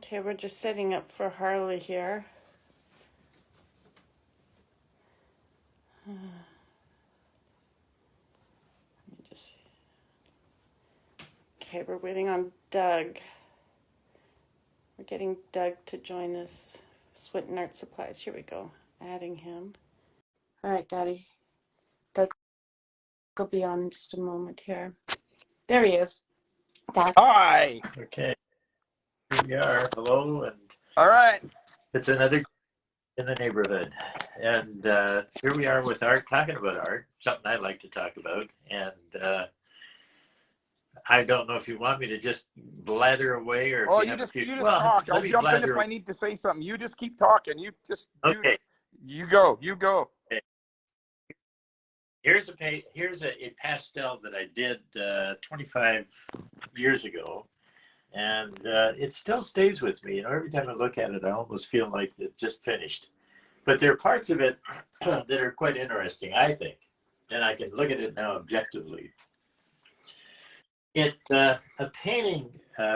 Okay, we're just setting up for Harley here. Let me just. Okay, we're waiting on Doug. We're getting Doug to join us. Swinton Art Supplies. Here we go. Adding him. All right, Daddy. Doug will be on in just a moment here. There he is. Doug. Hi. Okay. Here we are. Hello, and All right. it's another in the neighborhood, and here we are with art, talking about art, something I like to talk about, and I don't know if you want me to just blather away or if Oh, you you have a just few. talk. Let I'll me jump in if blather. I need to say something. You just keep talking. You just Okay. You go. Okay. Here's a pastel that I did 25 years ago, and it still stays with me. You know, every time I look at it, I almost feel like it just finished. But there are parts of it that are quite interesting, I think, and I can look at it now objectively. A painting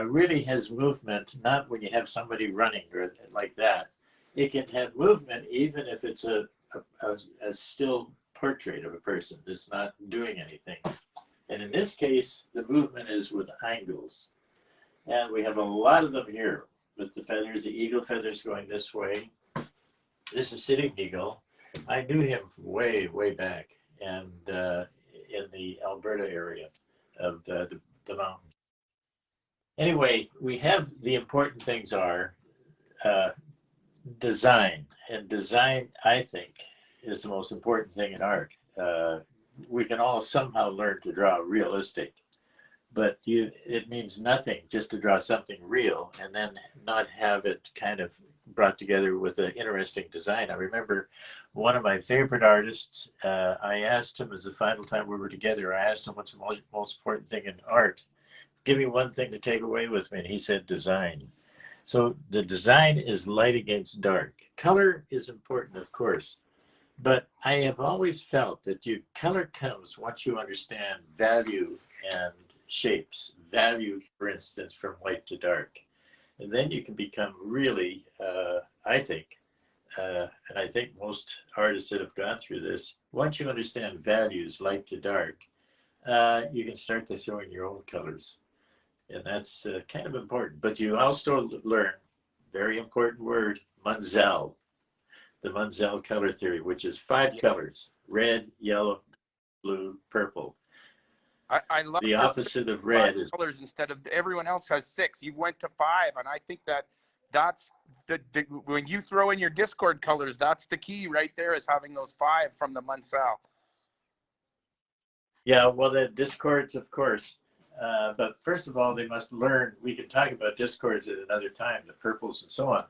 really has movement, not when you have somebody running or like that. It can have movement even if it's a still portrait of a person that's not doing anything. And in this case, the movement is with angles. And we have a lot of them here with the feathers, the eagle feathers going this way. This is Sitting Eagle. I knew him from way, way back, and in the Alberta area of the mountains. Anyway, we have the important things are uh, design, and design, I think, is the most important thing in art. We can all somehow learn to draw realistic, but it means nothing just to draw something real and then not have it kind of brought together with an interesting design. I remember one of my favorite artists, I asked him as the final time we were together, I asked him what's the most important thing in art. Give me one thing to take away with me, and he said design. So the design is light against dark. Color is important, of course, but I have always felt that color comes once you understand value and shapes. Value, for instance, from white to dark. And then you can become really, I think, and I think most artists that have gone through this, once you understand values, light to dark, you can start to throw in your own colors. And that's kind of important. But you also learn, very important word, Munsell, the Munsell color theory, which is 5 colors: red, yellow, blue, purple. I love The this opposite of 5 red is colors instead of everyone else has 6. You went to 5, and I think that's the when you throw in your Discord colors, that's the key right there, is having those 5 from the Munsell. Yeah, well, the discords, of course. But first of all, they must learn. We can talk about discords at another time, the purples and so on.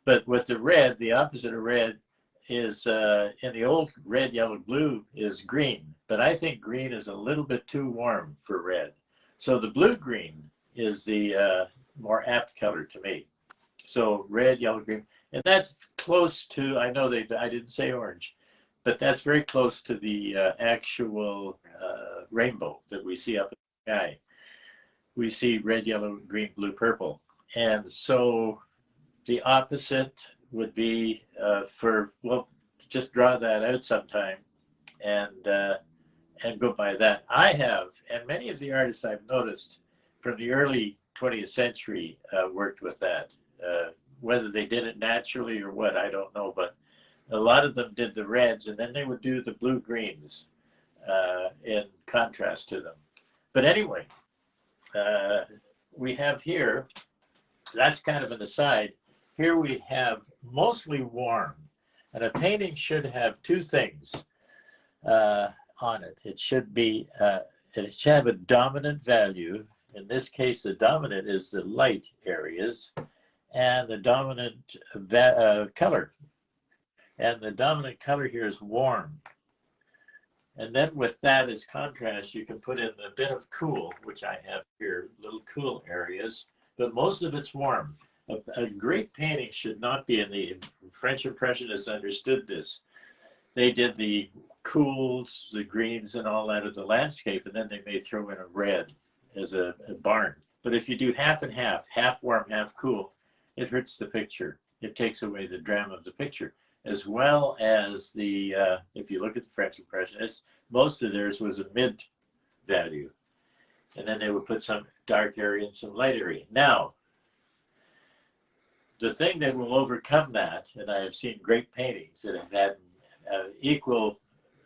But with the red, the opposite of red is in the old red, yellow, blue is green. But I think green is a little bit too warm for red. So the blue green is the more apt color to me. So red, yellow, green, and that's close to. I know I didn't say orange, but that's very close to the actual rainbow that we see up in the sky. We see red, yellow, green, blue, purple. And so the opposite would be well, just draw that out sometime and go by that. I have, and many of the artists I've noticed from the early 20th century worked with that. Whether they did it naturally or what, I don't know, but a lot of them did the reds, and then they would do the blue greens in contrast to them. But anyway, we have here, that's kind of an aside. Here we have mostly warm, and a painting should have 2 things on it. It should have a dominant value. In this case, the dominant is the light areas, and the dominant color. And the dominant color here is warm. And then with that as contrast, you can put in a bit of cool, which I have here, little cool areas, but most of it's warm. A great painting should not be, in the French Impressionists understood this. They did the cools, the greens and all that of the landscape, and then they may throw in a red as a barn. But if you do half and half, half warm, half cool, it hurts the picture. It takes away the drama of the picture, as well as the, if you look at the French Impressionists, most of theirs was a mid value. And then they would put some dark area and some light area. Now, the thing that will overcome that, and I have seen great paintings that have had equal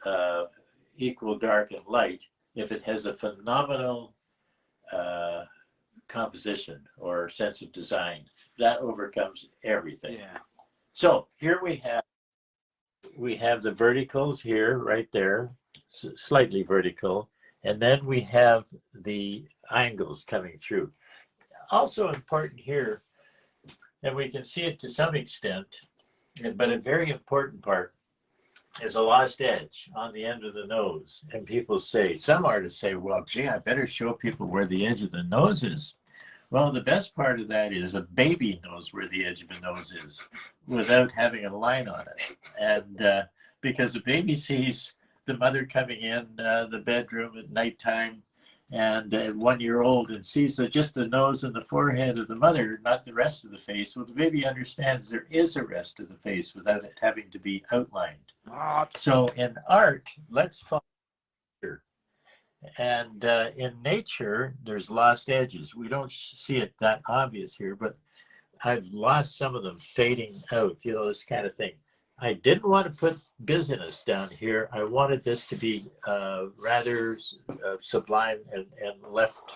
dark and light, if it has a phenomenal composition or sense of design, that overcomes everything. Yeah. So here we have the verticals here, right there, slightly vertical, and then we have the angles coming through. Also important here, and we can see it to some extent, but a very important part is a lost edge on the end of the nose. And people say, some artists say, well, gee, I better show people where the edge of the nose is. Well, the best part of that is a baby knows where the edge of the nose is without having a line on it. And because a baby sees the mother coming in the bedroom at nighttime and 1 year old and sees just the nose and the forehead of the mother, not the rest of the face. Well, the baby understands there is a rest of the face without it having to be outlined. So in art, let's follow nature. And in nature, there's lost edges. We don't see it that obvious here, but I've lost some of them fading out, you know, this kind of thing. I didn't want to put busyness down here. I wanted this to be rather sublime and left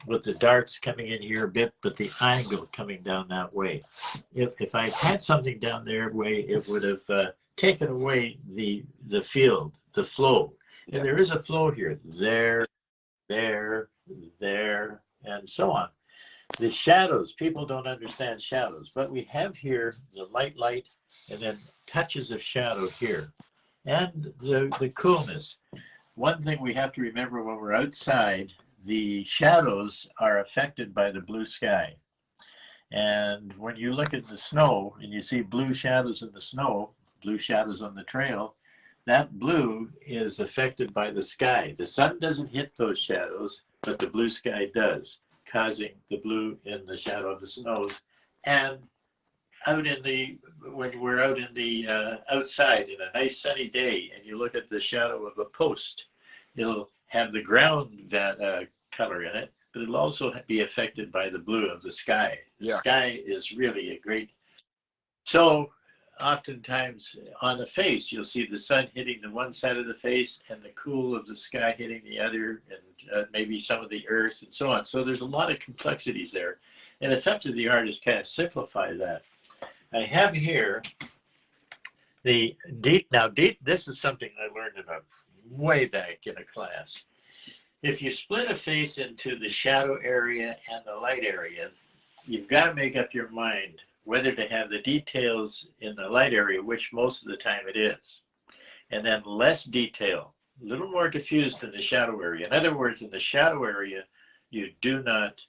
with the darks coming in here a bit, but the angle coming down that way. If I had something down there way, it would have taken away the field, the flow. And there is a flow here, there, and so on. The shadows, people don't understand shadows, but we have here the light, and then touches of shadow here. And the coolness. One thing we have to remember when we're outside, the shadows are affected by the blue sky. And when you look at the snow and you see blue shadows in the snow, blue shadows on the trail, that blue is affected by the sky. The sun doesn't hit those shadows, but the blue sky does, causing the blue in the shadow of the snows. And out in the, when we're out in the outside in a nice sunny day, and you look at the shadow of a post, it'll have the ground color in it, but it'll also be affected by the blue of the sky. The sky is really a great. So oftentimes on the face, you'll see the sun hitting the one side of the face and the cool of the sky hitting the other, and maybe some of the earth and so on. So there's a lot of complexities there, and it's up to the artist to kind of simplify that. I have here the deep. Now, this is something I learned about way back in a class. If you split a face into the shadow area and the light area, you've got to make up your mind whether to have the details in the light area, which most of the time it is, and then less detail, a little more diffused in the shadow area. In other words, in the shadow area, you do not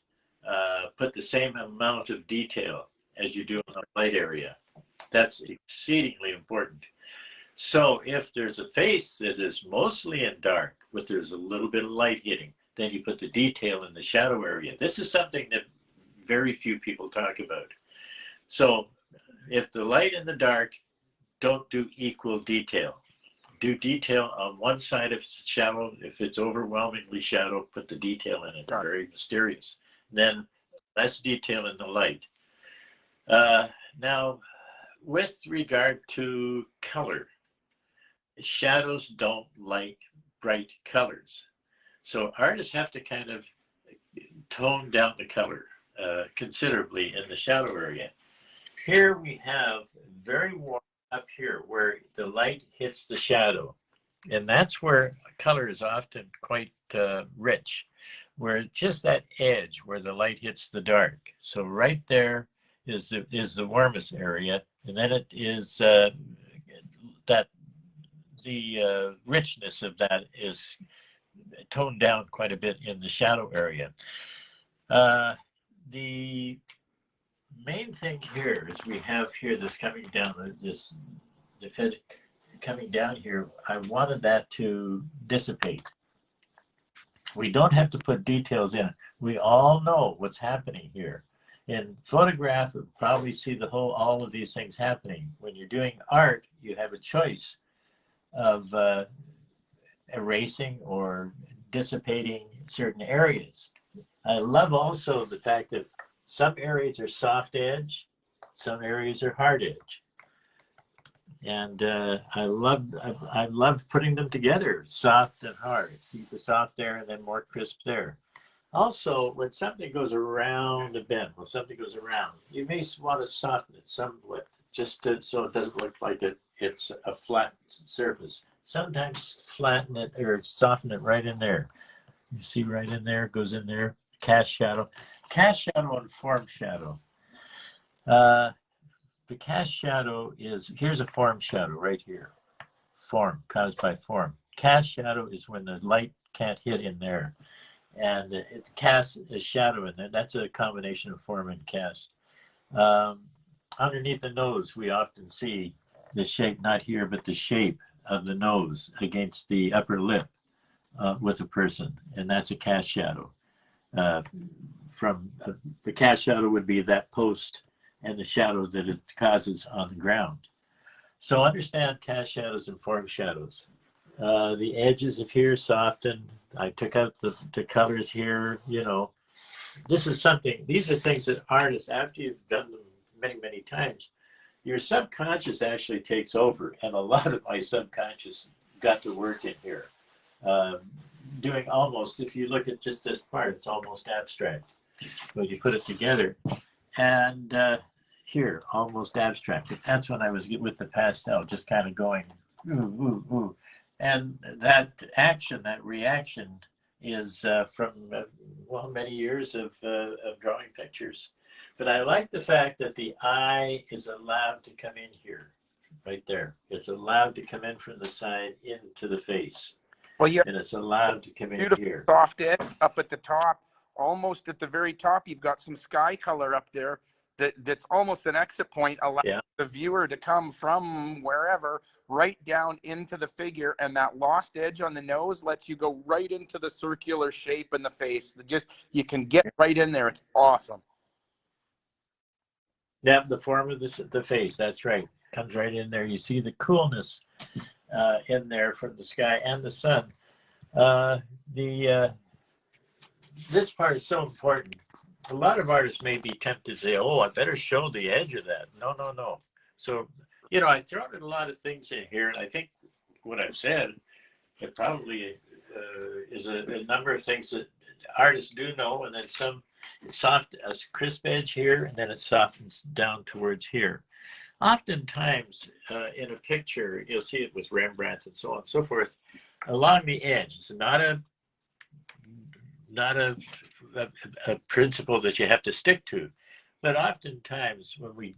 put the same amount of detail as you do in the light area. That's exceedingly important. So if there's a face that is mostly in dark, but there's a little bit of light hitting, then you put the detail in the shadow area. This is something that very few people talk about. So if the light and the dark don't do equal detail, do detail on one side if it's shadow. If it's overwhelmingly shadow, put the detail in it. Very mysterious. Then less detail in the light. Now, with regard to color, shadows don't like bright colors. So artists have to kind of tone down the color considerably in the shadow area. Here we have very warm up here where the light hits the shadow. And that's where color is often quite rich, where just that edge where the light hits the dark. So right there is the warmest area. And then it is that the richness of that is toned down quite a bit in the shadow area. The main thing here is we have here this coming down, coming down here. I wanted that to dissipate. We don't have to put details in. We all know what's happening here. In photograph, you probably see all of these things happening. When you're doing art, you have a choice of erasing or dissipating certain areas. I love also the fact that some areas are soft edge, some areas are hard edge. And I love putting them together, soft and hard. See the soft there and then more crisp there. Also, when something goes around the bend, when something goes around, you may want to soften it somewhat, so it doesn't look like it's a flat surface. Sometimes flatten it or soften it right in there. You see right in there, goes in there. Cast shadow and form shadow. The cast shadow here's a form shadow right here. Form, caused by form. Cast shadow is when the light can't hit in there. And it casts a shadow in there. That's a combination of form and cast. Underneath the nose, we often see the shape, not here, but the shape of the nose against the upper lip with a person. And that's a cast shadow. The cast shadow would be that post and the shadow that it causes on the ground. So understand cast shadows and form shadows. The edges of here soften. I took out the colors here, These are things that artists, after you've done them many, many times, your subconscious actually takes over. And a lot of my subconscious got to work in here. Doing almost, if you look at just this part, it's almost abstract. But you put it together. And here, almost abstract. That's when I was with the pastel, just kind of going, ooh, ooh, ooh. And that reaction is from many years of drawing pictures. But I like the fact that the eye is allowed to come in here, right there. It's allowed to come in from the side into the face. Well, yeah, and it's allowed to come in beautiful here. soft edge up at the top, almost at the very top. You've got some sky color up there that's almost an exit point, allowing the viewer to come from wherever right down into the figure, and that lost edge on the nose lets you go right into the circular shape in the face. You can get right in there. It's awesome. Yeah, the form of the face, that's right, comes right in there. You see the coolness in there from the sky and the sun. This part is so important. A lot of artists may be tempted to say, oh, I better show the edge of that. No, no, no. So, I've thrown in a lot of things in here, and I think what I've said, it probably is a number of things that artists do know, and then some, it's soft, a crisp edge here, and then it softens down towards here. Oftentimes, in a picture, you'll see it with Rembrandts and so on and so forth, along the edge. It's not a principle that you have to stick to. But oftentimes when we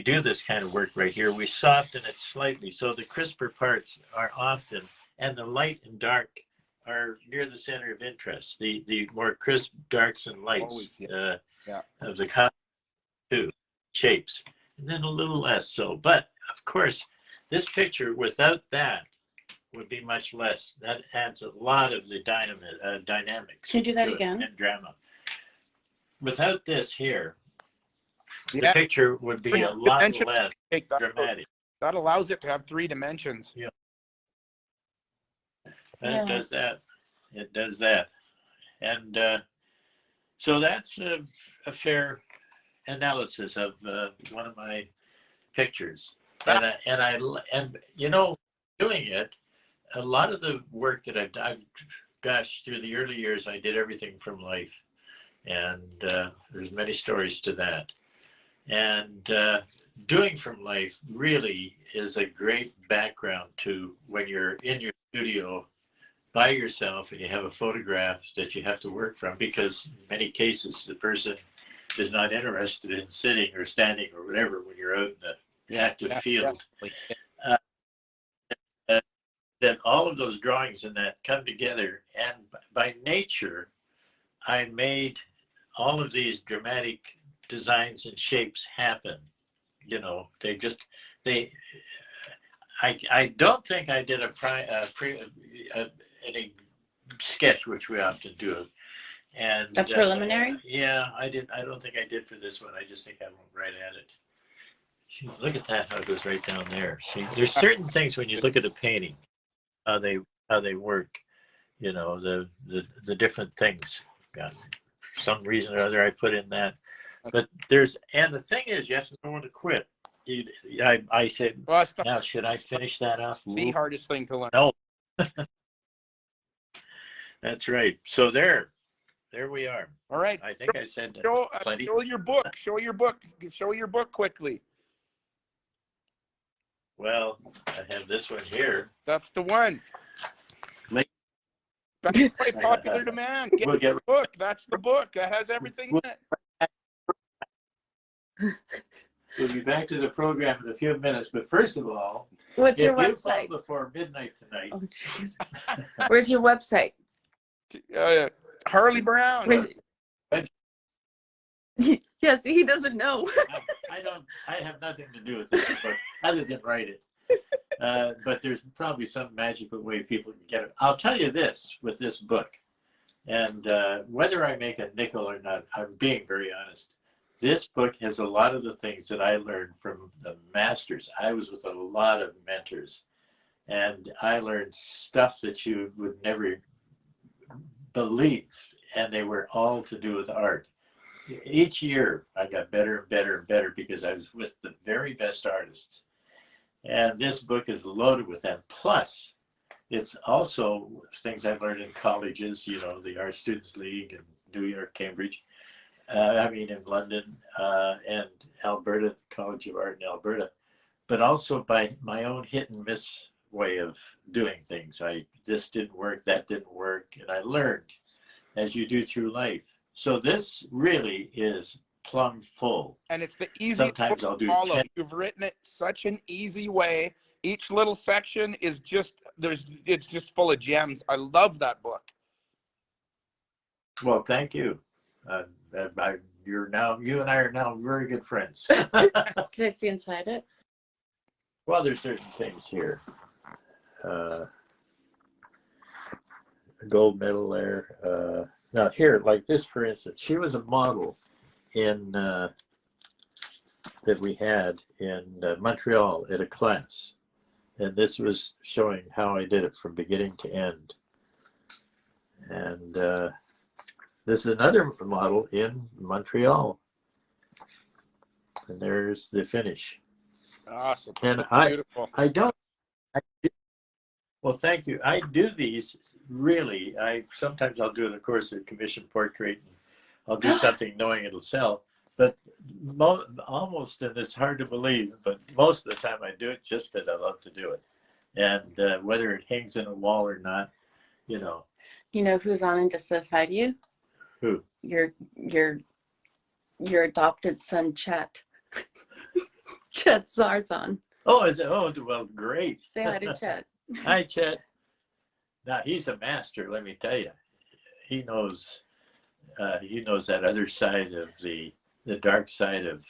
do this kind of work right here, we soften it slightly. So the crisper parts are often, and the light and dark are near the center of interest. The more crisp darks and lights of the two shapes, and then a little less so. But of course, this picture without that would be much less. That adds a lot of the dynamics. Can you do that again? And drama. Without this here, the picture would be a lot less dramatic. That allows it to have 3 dimensions. Yeah. And it does that. It does that. And so that's a fair analysis of one of my pictures. And doing it, a lot of the work that I've done, gosh, through the early years, I did everything from life. And there's many stories to that. And doing from life really is a great background to when you're in your studio by yourself and you have a photograph that you have to work from, because in many cases the person is not interested in sitting or standing or whatever when you're out in the active field. That all of those drawings in that come together, and by nature I made all of these dramatic designs and shapes happen. I don't think I did any sketch, which we often do, And A preliminary? yeah, I don't think I did for this one. I just think I went right at it. See, look at that, how it goes right down there. See, there's certain things when you look at a painting, how they work, you know, the different things. God, for some reason or other, I put in that. But and the thing is, you have to know when to quit. I said, Well, it's now should I finish that off? the hardest thing to learn. No. That's right. So there we are. All right. I think I said plenty. Show your book. Show your book. Show your book quickly. Well, I have this one here. That's the one. That's by popular demand. Get the book. That's the book. That has everything in it. We'll be back to the program in a few minutes, but first of all, what's your if you website? call before midnight tonight. Oh, jeez. Where's your website? Harley Brown. Yes, he doesn't know. I have nothing to do with this book other than write it. But there's probably some magical way people can get it. I'll tell you this with this book, and whether I make a nickel or not, I'm being very honest. This book has a lot of the things that I learned from the masters. I was with a lot of mentors, and I learned stuff that you would never believe, and they were all to do with art. Each year, I got better and better and better because I was with the very best artists. And this book is loaded with that. Plus, it's also things I learned in colleges, you know, the Art Students League in New York, Cambridge, in London, and Alberta, the College of Art in Alberta, but also by my own hit and miss way of doing things. This didn't work, that didn't work, and I learned as you do through life. So this really is plumb full. And it's the easiest Sometimes I'll do follow. 10. You've written it such an easy way. Each little section is it's just full of gems. I love that book. Well, thank you. You and I are now very good friends. Can I see inside it? Well, there's certain things here. A gold medal there. Now here, like this, for instance, she was a model in that we had in Montreal at a class, and this was showing how I did it from beginning to end. And this is another model in Montreal, and there's the finish. Awesome. And beautiful. Well, thank you. I do these really. Sometimes I'll do, of course, a commission portrait, and I'll do something knowing it'll sell. But almost, and it's hard to believe, but most of the time I do it just because I love to do it. And whether it hangs in a wall or not, you know. You know who's on and just says hi to you? Who? Your adopted son, Chet. Chet Zarzan. Oh, is it? Oh, well, great. Say hi to Chet. Hi, Chet. Now, he's a master, let me tell you. He knows that other side of the dark side of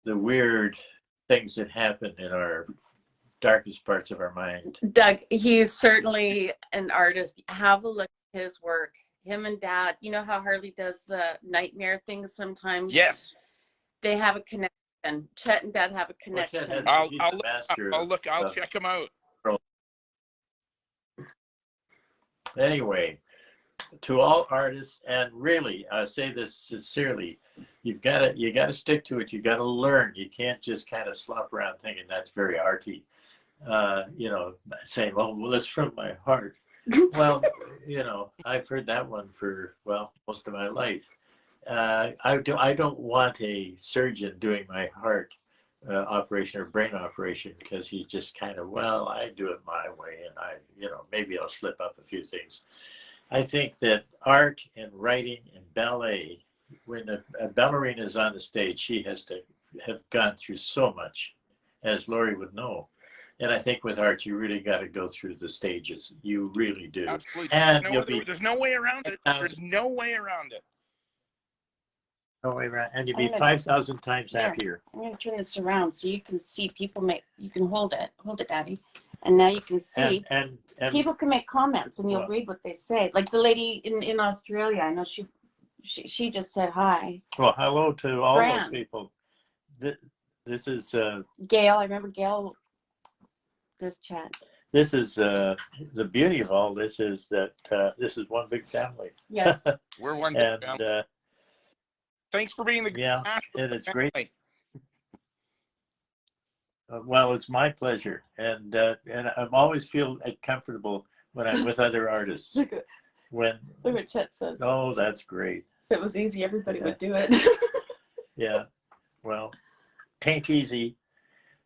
the weird things that happen in our darkest parts of our mind. Doug, he's certainly an artist. Have a look at his work. Him and Dad, you know how Harley does the nightmare things sometimes? Yes. They have a connection. Chet and Dad have a connection. I'll check him out. Anyway, to all artists, and really, I say this sincerely, you got to stick to it. You got to learn. You can't just kind of slop around thinking that's very arty. You know, saying, well, it's from my heart. Well, you know, I've heard that one for, well, most of my life. I don't want a surgeon doing my heart operation or brain operation because he's just kind of, well, I do it my way, and maybe I'll slip up a few things. I think that art and writing and ballet, when a ballerina is on the stage, she has to have gone through so much, as Lori would know. And I think with art, you really got to go through the stages. You really do. Absolutely. And there's no way around it. There's no way around it. No way around. And you'll be 5,000 times happier. I'm going to turn this around so you can see people you can hold it. Hold it, Daddy. And now you can see and people can make comments, and you'll well, read what they say. Like the lady in Australia, I know she just said hi. well, hello to all Fran. those people. This is Gail, I remember Gail. There's chat. this is the beauty of all this is that this is one big family. Yes. We're one. And thanks for being the yeah, and it's great. family. Well, it's my pleasure, and I always feel comfortable when I'm with other artists. Look When what Chet says. oh, that's great. If it was easy, everybody would do it. Yeah, well, tain't easy.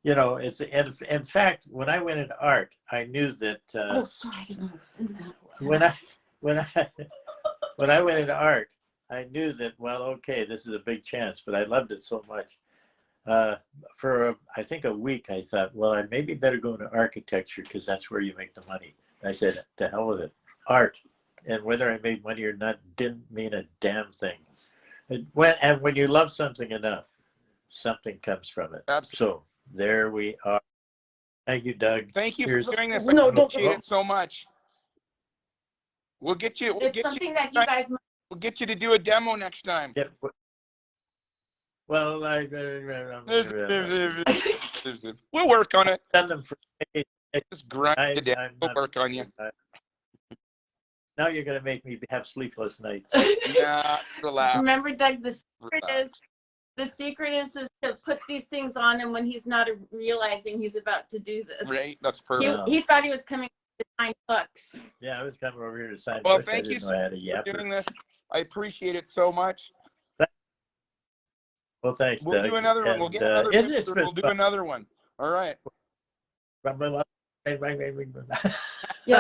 You know, it's in fact, when I went into art, I knew that oh, sorry, I didn't know I was in that. when I went into art, I knew that, well, okay, this is a big chance, but I loved it so much. For I think a week, I thought, well, I maybe better go into architecture because that's where you make the money. I said, to hell with it, art, and whether I made money or not didn't mean a damn thing. When you love something enough, something comes from it. Absolutely. So there we are. Thank you, Doug. Thank you Here's, for doing this. No, I don't. appreciate it so much. We'll get you. It's something that you guys. We'll get you to do a demo next time. yeah, well, We'll work on it. done them for Just grind it down. We'll work on you. Now you're going to make me have sleepless nights. Yeah, relax. Remember, Doug, the Relax. secret is to put these things on him when he's not realizing he's about to do this. Right, that's perfect. He thought he was coming to sign books. Yeah, I was coming over here to sign Well, books. thank I you didn't so know I had a much for yapper. doing this. I appreciate it so much. Well, thanks, We'll Doug. do another one. We'll get another isn't picture. We'll do another one. All right. Yeah,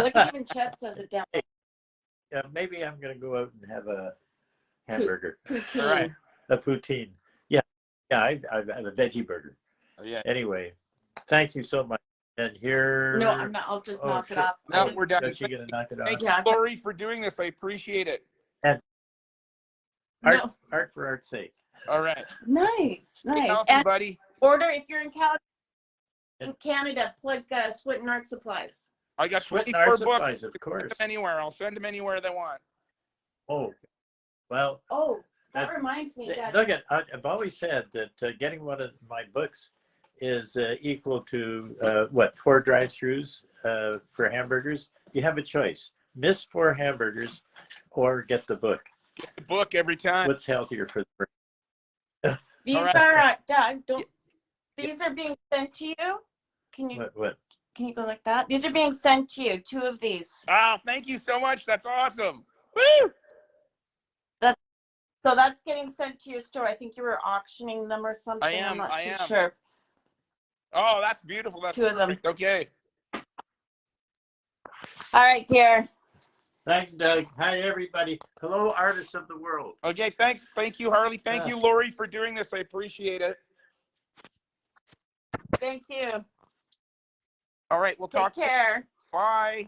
look at even Chet says it down. Maybe I'm going to go out and have a hamburger. Poutine. All right. A poutine. Yeah, I have a veggie burger. Oh, yeah. Anyway, thank you so much. And here. No, I'm not. I'll just knock it off. No, we're done. Is she going to knock it off? Thank you, Lori, for doing this. I appreciate it. Art for art's sake. All right. Nice. Healthy, And buddy. order if you're in Canada. Plug Swinton Art Supplies. I got Swinton 24 Art books. Supplies, of course. Send them anywhere. I'll send them anywhere they want. Oh, well. Oh, that reminds me. Look, I've always said that getting one of my books is equal to 4 drive-thrus for hamburgers. You have a choice: miss 4 hamburgers, or get the book. Get the book every time. What's healthier for the brain? These are Doug. These are being sent to you. Can you? What? Can you go like that? These are being sent to you. 2 of these. Oh, thank you so much. That's awesome. Woo! So that's getting sent to your store. I think you were auctioning them or something. I am. I'm not I too am. sure. Oh, that's beautiful. That's 2 of them. perfect. Okay. All right, dear. Thanks, Doug. Hi, everybody. Hello, artists of the world. Okay, thanks. Thank you, Harley. Thank you, Lori, for doing this. I appreciate it. Thank you. All right, we'll talk Take care. soon. Bye.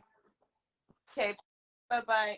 Okay. Bye-bye.